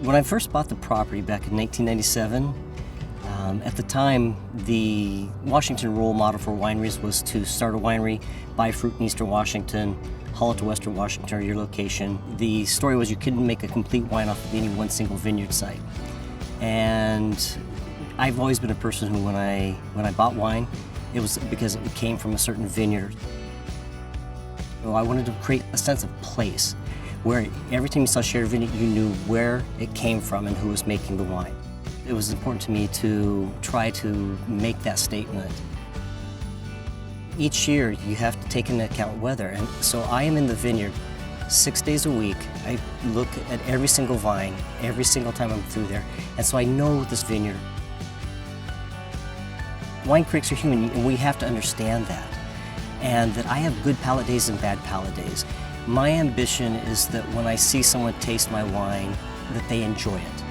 When I first bought the property back in 1997, at the time, the Washington role model for wineries was to start a winery, buy fruit in Eastern Washington, haul it to Western Washington or your location. The story was you couldn't make a complete wine off of any one single vineyard site. And I've always been a person who, when I bought wine, it was because it came from a certain vineyard. So I wanted to create a sense of place where every time you saw Sheridan Vineyard, you knew where it came from and who was making the wine. It was important to me to try to make that statement. Each year, you have to take into account weather, and so I am in the vineyard 6 days a week. I look at every single vine, every single time I'm through there, and so I know this vineyard. Wine critics are human, and we have to understand that, and that I have good palate days and bad palate days. My ambition is that when I see someone taste my wine, that they enjoy it.